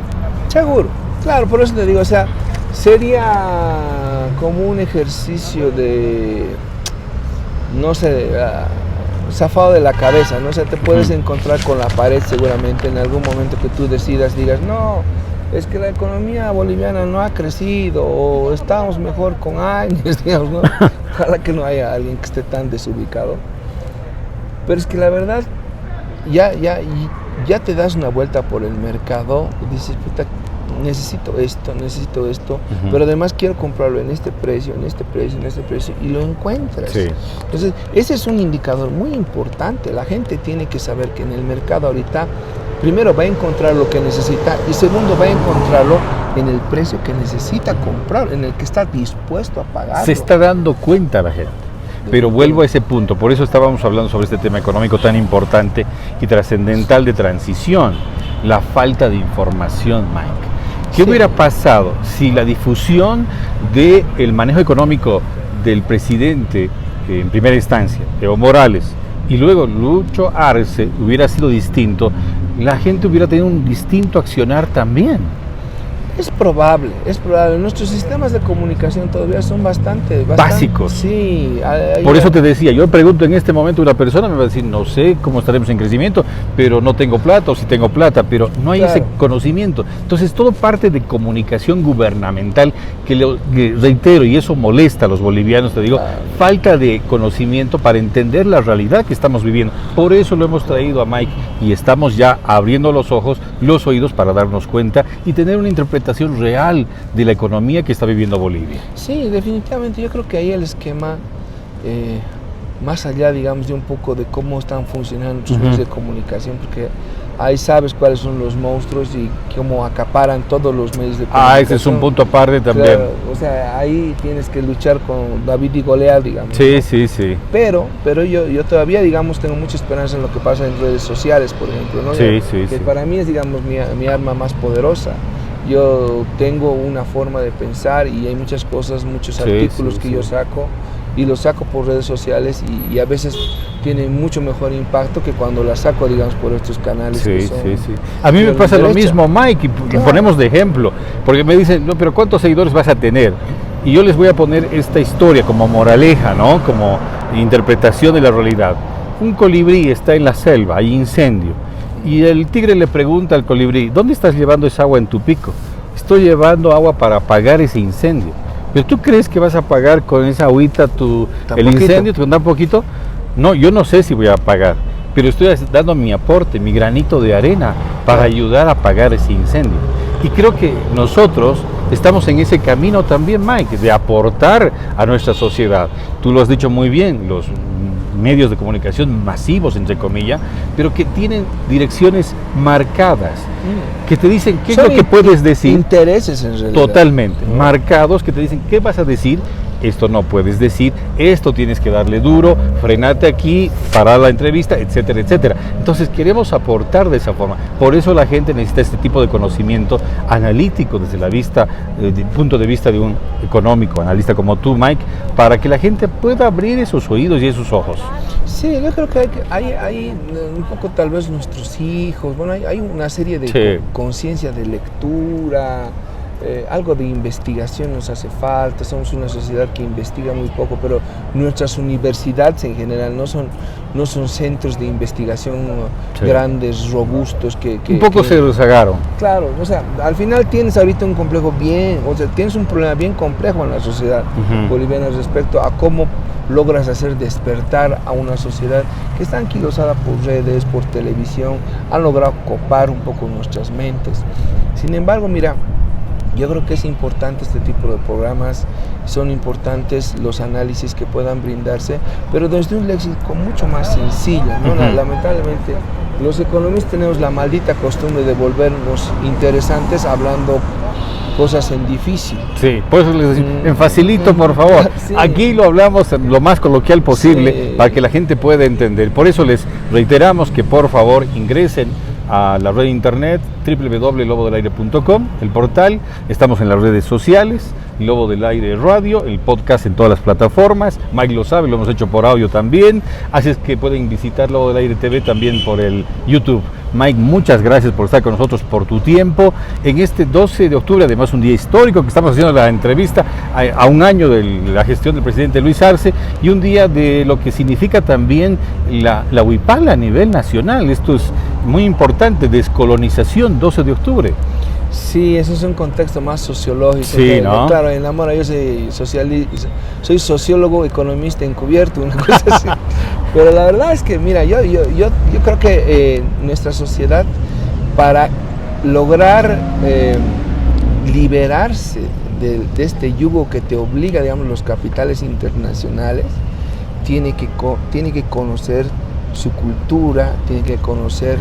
[SPEAKER 3] Seguro, claro, por eso te digo, o sea, sería como un ejercicio de, no sé, zafado de la cabeza, ¿no? O sea, te puedes encontrar con la pared seguramente en algún momento que tú digas, no, es que la economía boliviana no ha crecido o estamos mejor con años, digamos, ¿no? Ojalá que no haya alguien que esté tan desubicado. Pero es que la verdad, ya te das una vuelta por el mercado y dices, puta, necesito esto, pero además quiero comprarlo en este precio, y lo encuentras.
[SPEAKER 2] Sí.
[SPEAKER 3] Entonces, ese es un indicador muy importante. La gente tiene que saber que en el mercado ahorita, primero va a encontrar lo que necesita y segundo va a encontrarlo en el precio que necesita comprar, en el que está dispuesto a pagar.
[SPEAKER 2] Se está dando cuenta la gente. Pero vuelvo a ese punto, por eso estábamos hablando sobre este tema económico tan importante y trascendental de transición, la falta de información, Mike. ¿Qué hubiera pasado si la difusión del manejo económico del presidente en primera instancia, Evo Morales, y luego Lucho Arce hubiera sido distinto? La gente hubiera tenido un distinto accionar también.
[SPEAKER 3] Es probable. Nuestros sistemas de comunicación todavía son bastante
[SPEAKER 2] básicos.
[SPEAKER 3] Sí.
[SPEAKER 2] Por eso te decía, yo pregunto en este momento a una persona, me va a decir, no sé cómo estaremos en crecimiento, pero no tengo plata, o si tengo plata, pero no hay ese conocimiento. Entonces, todo parte de comunicación gubernamental, que reitero, y eso molesta a los bolivianos, te digo, falta de conocimiento para entender la realidad que estamos viviendo. Por eso lo hemos traído a Mike y estamos ya abriendo los ojos, los oídos para darnos cuenta y tener una interpretación real de la economía que está viviendo Bolivia.
[SPEAKER 3] Sí, definitivamente. Yo creo que ahí el esquema, más allá, digamos, de un poco de cómo están funcionando nuestros medios de comunicación, porque ahí sabes cuáles son los monstruos y cómo acaparan todos los medios de comunicación.
[SPEAKER 2] Ese es un punto aparte también.
[SPEAKER 3] Claro, o sea, ahí tienes que luchar con David y Goliat, digamos.
[SPEAKER 2] Sí,
[SPEAKER 3] ¿no?
[SPEAKER 2] sí.
[SPEAKER 3] Pero yo todavía, digamos, tengo mucha esperanza en lo que pasa en redes sociales, por ejemplo, ¿no? Que para mí es, digamos, mi arma más poderosa. Yo tengo una forma de pensar y hay muchas cosas, muchos artículos que yo saco y los saco por redes sociales y a veces tienen mucho mejor impacto que cuando las saco, digamos, por estos canales.
[SPEAKER 2] Sí. A mí me pasa lo mismo, Mike, y ponemos de ejemplo, porque me dicen, no, pero ¿cuántos seguidores vas a tener? Y yo les voy a poner esta historia como moraleja, ¿no? Como interpretación de la realidad. Un colibrí está en la selva, hay incendio. Y el tigre le pregunta al colibrí, ¿dónde estás llevando esa agua en tu pico? Estoy llevando agua para apagar ese incendio. ¿Pero tú crees que vas a apagar con esa agüita el incendio? ¿Te tan poquito? No, yo no sé si voy a apagar, pero estoy dando mi aporte, mi granito de arena para ayudar a apagar ese incendio. Y creo que nosotros estamos en ese camino también, Mike, de aportar a nuestra sociedad. Tú lo has dicho muy bien, los medios de comunicación masivos, entre comillas, pero que tienen direcciones marcadas, que te dicen qué es lo que puedes decir.
[SPEAKER 3] Intereses en realidad.
[SPEAKER 2] Totalmente, marcados, que te dicen qué vas a decir esto no puedes decir, esto tienes que darle duro, frenate aquí, parar la entrevista, etcétera, etcétera. Entonces queremos aportar de esa forma. Por eso la gente necesita este tipo de conocimiento analítico desde el punto de vista de un económico, analista como tú, Mike, para que la gente pueda abrir esos oídos y esos ojos.
[SPEAKER 3] Sí, yo creo que hay un poco tal vez nuestros hijos, bueno, hay una serie de conciencia de lectura, algo de investigación nos hace falta. Somos una sociedad que investiga muy poco, pero nuestras universidades en general no son centros de investigación grandes, robustos.
[SPEAKER 2] Un poco se rezagaron.
[SPEAKER 3] Claro, o sea, al final tienes ahorita un complejo tienes un problema bien complejo en la sociedad boliviana respecto a cómo logras hacer despertar a una sociedad que está anquilosada por redes, por televisión, han logrado copar un poco nuestras mentes. Sin embargo, mira, yo creo que es importante este tipo de programas, son importantes los análisis que puedan brindarse, pero desde un léxico mucho más sencillo, ¿no? Lamentablemente, los economistas tenemos la maldita costumbre de volvernos interesantes hablando cosas en difícil.
[SPEAKER 2] Sí, por eso les decimos, en facilito, por favor. Sí. Aquí lo hablamos lo más coloquial posible para que la gente pueda entender. Por eso les reiteramos que por favor ingresen a la red de internet www.lobodelaire.com, el portal. Estamos en las redes sociales, Lobo del Aire Radio, el podcast en todas las plataformas. Mike lo sabe, lo hemos hecho por audio también. Así es que pueden visitar Lobo del Aire TV también por el YouTube. Mike, muchas gracias por estar con nosotros, por tu tiempo. En este 12 de octubre, además un día histórico, que estamos haciendo la entrevista a un año de la gestión del presidente Luis Arce, y un día de lo que significa también la huipala a nivel nacional. Esto es muy importante, descolonización, 12 de octubre.
[SPEAKER 3] Sí, eso es un contexto más sociológico.
[SPEAKER 2] Sí, ¿no?
[SPEAKER 3] Claro, en la mora yo soy sociólogo, economista encubierto, una cosa así. Pero la verdad es que, mira, yo creo que nuestra sociedad, para lograr liberarse de este yugo que te obliga, digamos, los capitales internacionales, tiene que conocer su cultura, tiene que conocer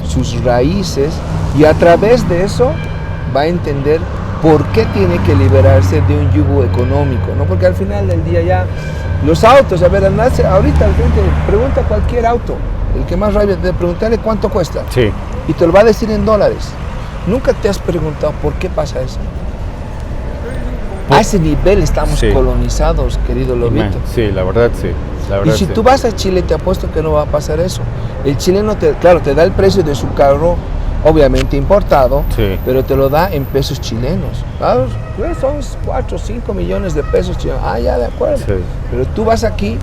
[SPEAKER 3] sus raíces, y a través de eso va a entender por qué tiene que liberarse de un yugo económico, ¿no? Porque al final del día ya los autos, a ver, ahorita la gente pregunta a cualquier auto, el que más rabia de preguntarle cuánto cuesta, y te lo va a decir en dólares. ¿Nunca te has preguntado por qué pasa eso? A ese nivel estamos colonizados, querido Lobito.
[SPEAKER 2] Sí, la verdad sí.
[SPEAKER 3] Y si tú vas a Chile, te apuesto que no va a pasar eso. El chileno, te da el precio de su carro, obviamente importado, pero te lo da en pesos chilenos. ¿Sabes? Son 4 o 5 millones de pesos chilenos. Ah, ya, de acuerdo. Sí. Pero tú vas aquí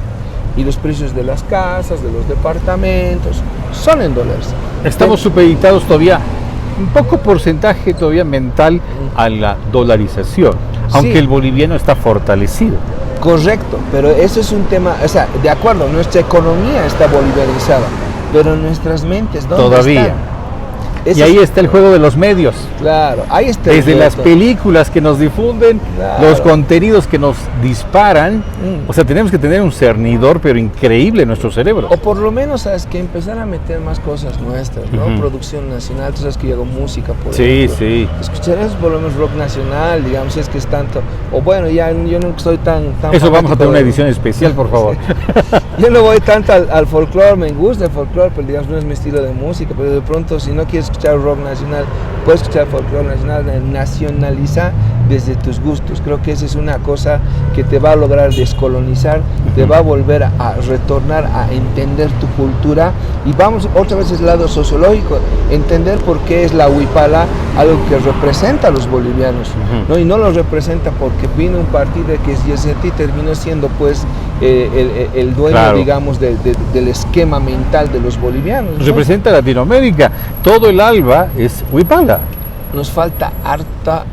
[SPEAKER 3] y los precios de las casas, de los departamentos, son en dólares.
[SPEAKER 2] Estamos supeditados todavía, un poco porcentaje todavía mental a la dolarización, aunque el boliviano está fortalecido.
[SPEAKER 3] Correcto, pero eso es un tema, o sea, de acuerdo, nuestra economía está bolivarizada, pero nuestras mentes, ¿dónde
[SPEAKER 2] todavía
[SPEAKER 3] están?
[SPEAKER 2] Y ahí está el juego de los medios.
[SPEAKER 3] Claro, ahí está.
[SPEAKER 2] Desde las películas que nos difunden, los contenidos que nos disparan. O sea, tenemos que tener un cernidor, pero increíble en nuestro cerebro.
[SPEAKER 3] O por lo menos, sabes, que empezar a meter más cosas nuestras, ¿no? Producción nacional, tú sabes que yo hago música, por ejemplo.
[SPEAKER 2] Sí.
[SPEAKER 3] Escucharás por lo menos rock nacional, digamos, si es que es tanto. O bueno, ya yo no soy tan
[SPEAKER 2] eso vamos a tener una edición especial, por favor.
[SPEAKER 3] Yo no voy tanto al folclore, me gusta el folclore, pero digamos no es mi estilo de música, pero de pronto si no quieres escuchar rock nacional, puedes escuchar folclore nacional, nacionaliza desde tus gustos. Creo que esa es una cosa que te va a lograr descolonizar, te va a volver a retornar a entender tu cultura, y vamos otra vez al lado sociológico, entender por qué es la huipala algo que representa a los bolivianos, ¿no? Y no lo representa porque vino un partido que Yesetti terminó siendo pues el dueño, digamos, del esquema mental de los bolivianos, ¿no?
[SPEAKER 2] Representa Latinoamérica, todo el ALBA es huipala.
[SPEAKER 3] Nos falta harta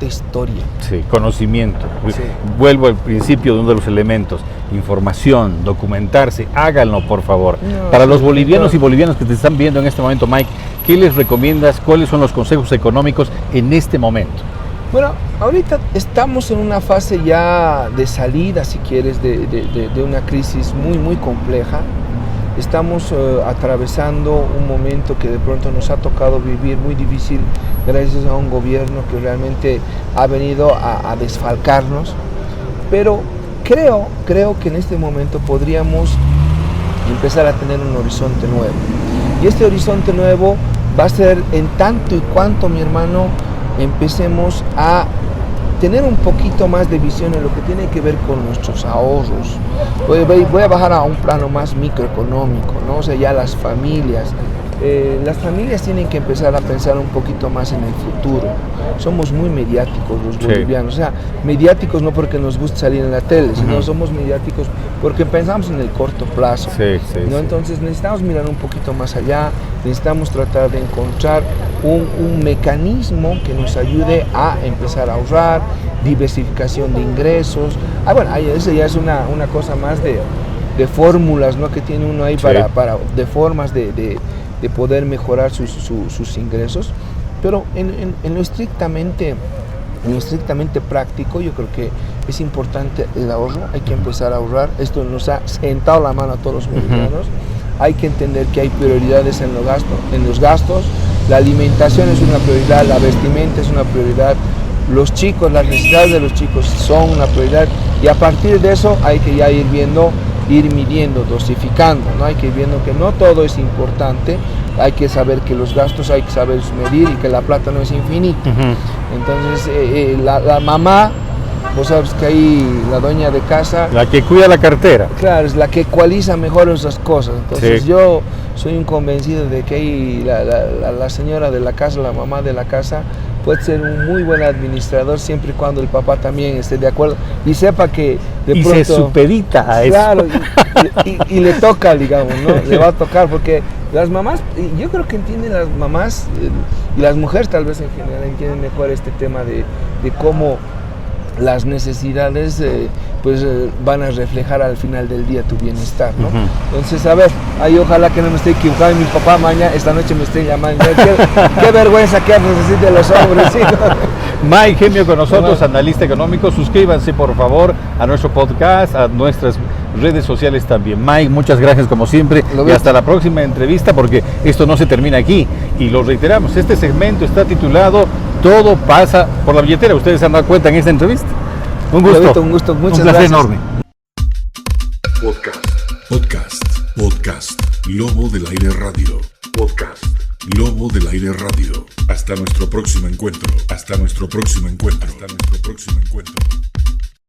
[SPEAKER 3] historia.
[SPEAKER 2] Sí, conocimiento. Sí. Vuelvo al principio de uno de los elementos, información, documentarse, háganlo por favor. Para los bolivianos y bolivianas que te están viendo en este momento, Mike, ¿qué les recomiendas? ¿Cuáles son los consejos económicos en este momento?
[SPEAKER 3] Bueno, ahorita estamos en una fase ya de salida, si quieres, de una crisis muy compleja. Estamos atravesando un momento que de pronto nos ha tocado vivir muy difícil gracias a un gobierno que realmente ha venido a desfalcarnos, pero creo que en este momento podríamos empezar a tener un horizonte nuevo. Y este horizonte nuevo va a ser en tanto y cuanto, mi hermano, empecemos a tener un poquito más de visión en lo que tiene que ver con nuestros ahorros. Voy a bajar a un plano más microeconómico, ¿no? O sea, ya las familias tienen que empezar a pensar un poquito más en el futuro. Somos muy mediáticos los bolivianos, o sea, mediáticos no porque nos guste salir en la tele, sino somos mediáticos porque pensamos en el corto plazo. ¿No? Entonces necesitamos mirar un poquito más allá, necesitamos tratar de encontrar un mecanismo que nos ayude a empezar a ahorrar, diversificación de ingresos. Bueno, eso ya es una cosa más de fórmulas, ¿no? Que tiene uno ahí de formas de poder mejorar sus ingresos, pero en lo estrictamente práctico, yo creo que es importante el ahorro. Hay que empezar a ahorrar. Esto nos ha sentado la mano a todos los bolivianos. Hay que entender que hay prioridades en los gastos. La alimentación es una prioridad, la vestimenta es una prioridad, los chicos, las necesidades de los chicos son una prioridad, y a partir de eso hay que ya ir midiendo, dosificando, ¿no? Hay que ir viendo que no todo es importante, hay que saber que los gastos hay que saber medir y que la plata no es infinita. Entonces la mamá, vos sabes que ahí la dueña de casa,
[SPEAKER 2] la que cuida la cartera,
[SPEAKER 3] claro, es la que ecualiza mejor esas cosas. Entonces yo soy un convencido de que ahí la señora de la casa, la mamá de la casa, puede ser un muy buen administrador siempre y cuando el papá también esté de acuerdo y sepa que de pronto
[SPEAKER 2] se supedita a eso.
[SPEAKER 3] Claro, y le toca, digamos, ¿no? Le va a tocar, porque las mamás, yo creo que entienden las mamás y las mujeres tal vez en general entienden mejor este tema de cómo las necesidades van a reflejar al final del día tu bienestar, ¿no? Entonces, a ver, ahí ojalá que no me esté equivocando y mi papá esta noche me esté llamando. Qué vergüenza que necesiten los hombres, ¿sí?
[SPEAKER 2] Mike Gemio con nosotros, analista económico. Suscríbanse por favor a nuestro podcast, a nuestras redes sociales también. Mike, muchas gracias como siempre y hasta la próxima entrevista, porque esto no se termina aquí y lo reiteramos, este segmento está titulado Todo pasa por la billetera. Ustedes se han dado cuenta en esta entrevista. Un gusto,
[SPEAKER 3] muchas
[SPEAKER 2] gracias.
[SPEAKER 3] gracias.
[SPEAKER 2] Enorme.
[SPEAKER 1] Podcast. Lobo del Aire Radio. Podcast. Lobo del Aire Radio. Hasta nuestro próximo encuentro.